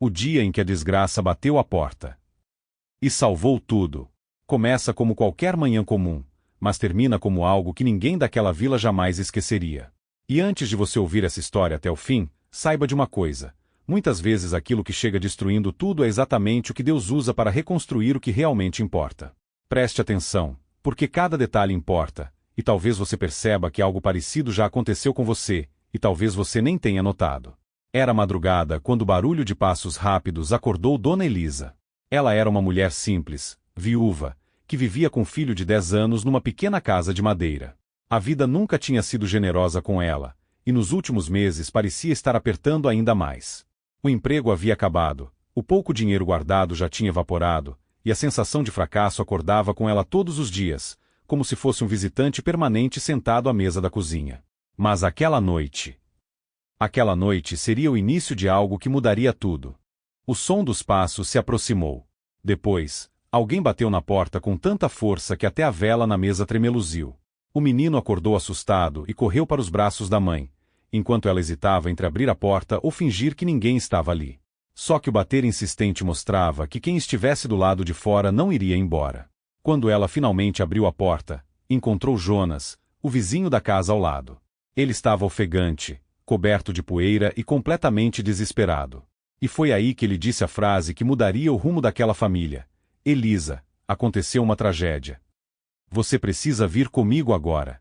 O dia em que a desgraça bateu à porta. E salvou tudo. Começa como qualquer manhã comum, mas termina como algo que ninguém daquela vila jamais esqueceria. E antes de você ouvir essa história até o fim, saiba de uma coisa. Muitas vezes aquilo que chega destruindo tudo é exatamente o que Deus usa para reconstruir o que realmente importa. Preste atenção, porque cada detalhe importa, e talvez você perceba que algo parecido já aconteceu com você, e talvez você nem tenha notado. Era madrugada quando o barulho de passos rápidos acordou Dona Elisa. Ela era uma mulher simples, viúva, que vivia com um filho de 10 anos numa pequena casa de madeira. A vida nunca tinha sido generosa com ela, e nos últimos meses parecia estar apertando ainda mais. O emprego havia acabado, o pouco dinheiro guardado já tinha evaporado, e a sensação de fracasso acordava com ela todos os dias, como se fosse um visitante permanente sentado à mesa da cozinha. Mas aquela noite seria o início de algo que mudaria tudo. O som dos passos se aproximou. Depois, alguém bateu na porta com tanta força que até a vela na mesa tremeluziu. O menino acordou assustado e correu para os braços da mãe, enquanto ela hesitava entre abrir a porta ou fingir que ninguém estava ali. Só que o bater insistente mostrava que quem estivesse do lado de fora não iria embora. Quando ela finalmente abriu a porta, encontrou Jonas, o vizinho da casa ao lado. Ele estava ofegante, coberto de poeira e completamente desesperado. E foi aí que ele disse a frase que mudaria o rumo daquela família. Elisa, aconteceu uma tragédia. Você precisa vir comigo agora.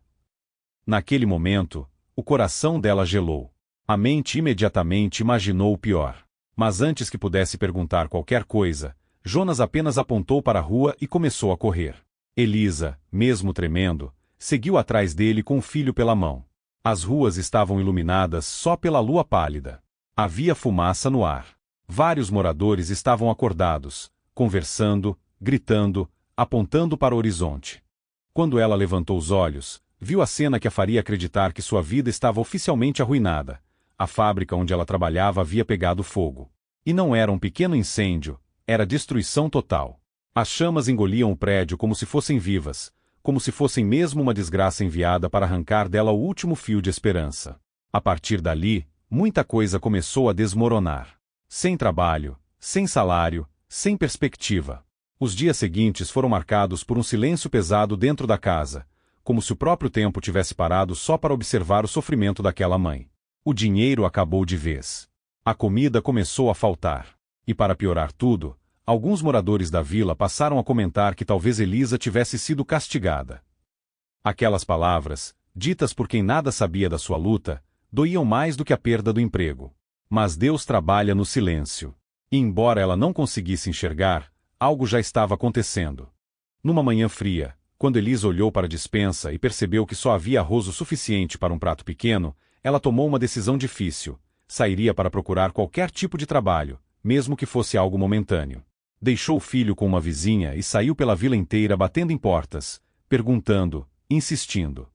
Naquele momento, o coração dela gelou. A mente imediatamente imaginou o pior. Mas antes que pudesse perguntar qualquer coisa, Jonas apenas apontou para a rua e começou a correr. Elisa, mesmo tremendo, seguiu atrás dele com o filho pela mão. As ruas estavam iluminadas só pela lua pálida. Havia fumaça no ar. Vários moradores estavam acordados, conversando, gritando, apontando para o horizonte. Quando ela levantou os olhos, viu a cena que a faria acreditar que sua vida estava oficialmente arruinada. A fábrica onde ela trabalhava havia pegado fogo. E não era um pequeno incêndio, era destruição total. As chamas engoliam o prédio como se fossem vivas, como se fossem mesmo uma desgraça enviada para arrancar dela o último fio de esperança. A partir dali, muita coisa começou a desmoronar. Sem trabalho, sem salário, sem perspectiva. Os dias seguintes foram marcados por um silêncio pesado dentro da casa, como se o próprio tempo tivesse parado só para observar o sofrimento daquela mãe. O dinheiro acabou de vez. A comida começou a faltar. E para piorar tudo, alguns moradores da vila passaram a comentar que talvez Elisa tivesse sido castigada. Aquelas palavras, ditas por quem nada sabia da sua luta, doíam mais do que a perda do emprego. Mas Deus trabalha no silêncio. E embora ela não conseguisse enxergar, algo já estava acontecendo. Numa manhã fria, quando Elisa olhou para a despensa e percebeu que só havia arroz o suficiente para um prato pequeno, ela tomou uma decisão difícil. Sairia para procurar qualquer tipo de trabalho, mesmo que fosse algo momentâneo. Deixou o filho com uma vizinha e saiu pela vila inteira batendo em portas, perguntando, insistindo.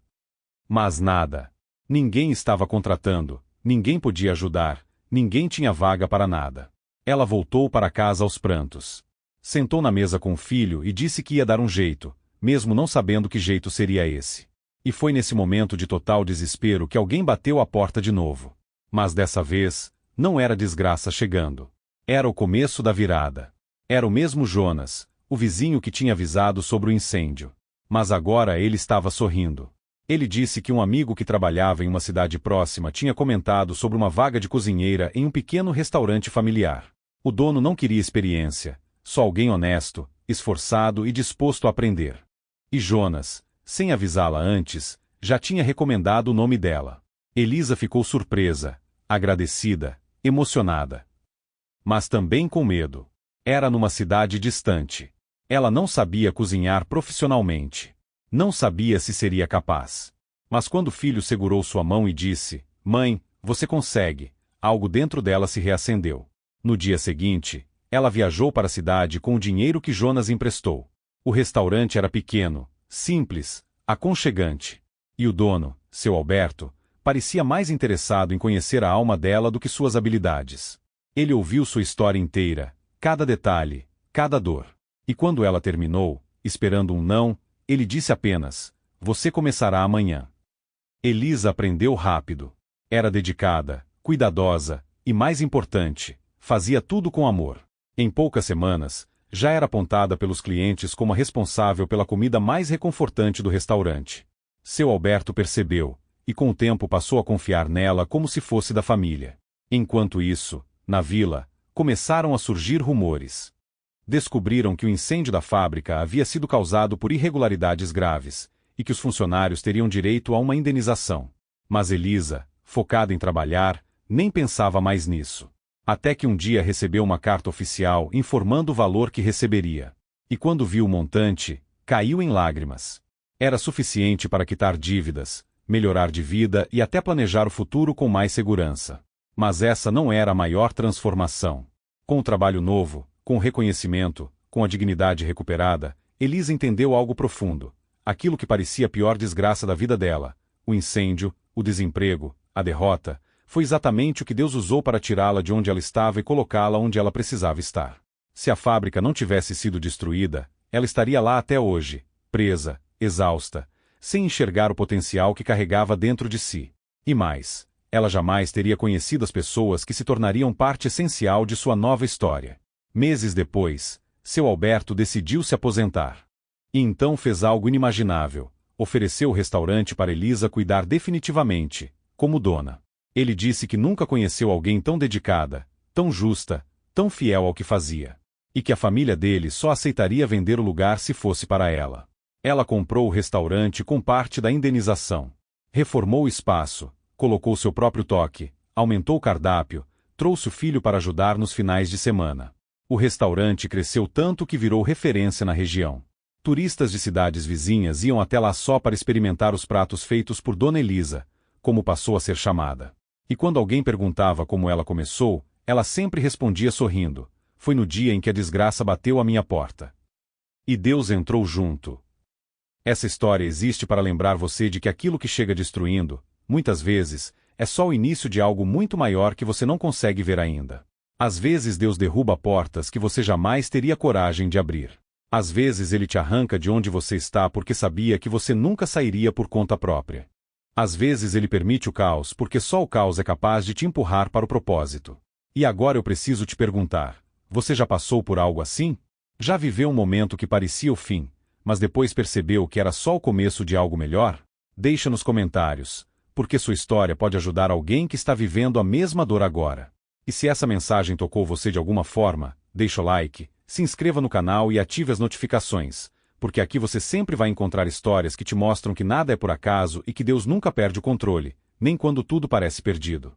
Mas nada. Ninguém estava contratando, ninguém podia ajudar, ninguém tinha vaga para nada. Ela voltou para casa aos prantos. Sentou na mesa com o filho e disse que ia dar um jeito, mesmo não sabendo que jeito seria esse. E foi nesse momento de total desespero que alguém bateu à porta de novo. Mas dessa vez, não era desgraça chegando. Era o começo da virada. Era o mesmo Jonas, o vizinho que tinha avisado sobre o incêndio. Mas agora ele estava sorrindo. Ele disse que um amigo que trabalhava em uma cidade próxima tinha comentado sobre uma vaga de cozinheira em um pequeno restaurante familiar. O dono não queria experiência, só alguém honesto, esforçado e disposto a aprender. E Jonas, sem avisá-la antes, já tinha recomendado o nome dela. Elisa ficou surpresa, agradecida, emocionada. Mas também com medo. Era numa cidade distante. Ela não sabia cozinhar profissionalmente. Não sabia se seria capaz. Mas quando o filho segurou sua mão e disse, "Mãe, você consegue", algo dentro dela se reacendeu. No dia seguinte, ela viajou para a cidade com o dinheiro que Jonas emprestou. O restaurante era pequeno, simples, aconchegante. E o dono, seu Alberto, parecia mais interessado em conhecer a alma dela do que suas habilidades. Ele ouviu sua história inteira, cada detalhe, cada dor. E quando ela terminou, esperando um não, ele disse apenas, "Você começará amanhã." Elisa aprendeu rápido. Era dedicada, cuidadosa, e mais importante, Fazia tudo com amor. Em poucas semanas, já era apontada pelos clientes como a responsável pela comida mais reconfortante do restaurante. Seu Alberto percebeu, e com o tempo passou a confiar nela como se fosse da família. Enquanto isso, na vila, começaram a surgir rumores. Descobriram que o incêndio da fábrica havia sido causado por irregularidades graves, e que os funcionários teriam direito a uma indenização. Mas Elisa, focada em trabalhar, nem pensava mais nisso. Até que um dia recebeu uma carta oficial informando o valor que receberia. E quando viu o montante, caiu em lágrimas. Era suficiente para quitar dívidas, melhorar de vida e até planejar o futuro com mais segurança. Mas essa não era a maior transformação. Com o trabalho novo, com o reconhecimento, com a dignidade recuperada, Elisa entendeu algo profundo. Aquilo que parecia a pior desgraça da vida dela, o incêndio, o desemprego, a derrota, foi exatamente o que Deus usou para tirá-la de onde ela estava e colocá-la onde ela precisava estar. Se a fábrica não tivesse sido destruída, ela estaria lá até hoje, presa, exausta, sem enxergar o potencial que carregava dentro de si. E mais, ela jamais teria conhecido as pessoas que se tornariam parte essencial de sua nova história. Meses depois, seu Alberto decidiu se aposentar. E então fez algo inimaginável. Ofereceu o restaurante para Elisa cuidar definitivamente, como dona. Ele disse que nunca conheceu alguém tão dedicada, tão justa, tão fiel ao que fazia. E que a família dele só aceitaria vender o lugar se fosse para ela. Ela comprou o restaurante com parte da indenização. Reformou o espaço, colocou seu próprio toque, aumentou o cardápio, trouxe o filho para ajudar nos finais de semana. O restaurante cresceu tanto que virou referência na região. Turistas de cidades vizinhas iam até lá só para experimentar os pratos feitos por Dona Elisa, como passou a ser chamada. E quando alguém perguntava como ela começou, ela sempre respondia sorrindo: "Foi no dia em que a desgraça bateu à minha porta. E Deus entrou junto." Essa história existe para lembrar você de que aquilo que chega destruindo, muitas vezes, é só o início de algo muito maior que você não consegue ver ainda. Às vezes Deus derruba portas que você jamais teria coragem de abrir. Às vezes Ele te arranca de onde você está porque sabia que você nunca sairia por conta própria. Às vezes Ele permite o caos porque só o caos é capaz de te empurrar para o propósito. E agora eu preciso te perguntar: você já passou por algo assim? Já viveu um momento que parecia o fim, mas depois percebeu que era só o começo de algo melhor? Deixa nos comentários, porque sua história pode ajudar alguém que está vivendo a mesma dor agora. E se essa mensagem tocou você de alguma forma, deixa o like, se inscreva no canal e ative as notificações, porque aqui você sempre vai encontrar histórias que te mostram que nada é por acaso e que Deus nunca perde o controle, nem quando tudo parece perdido.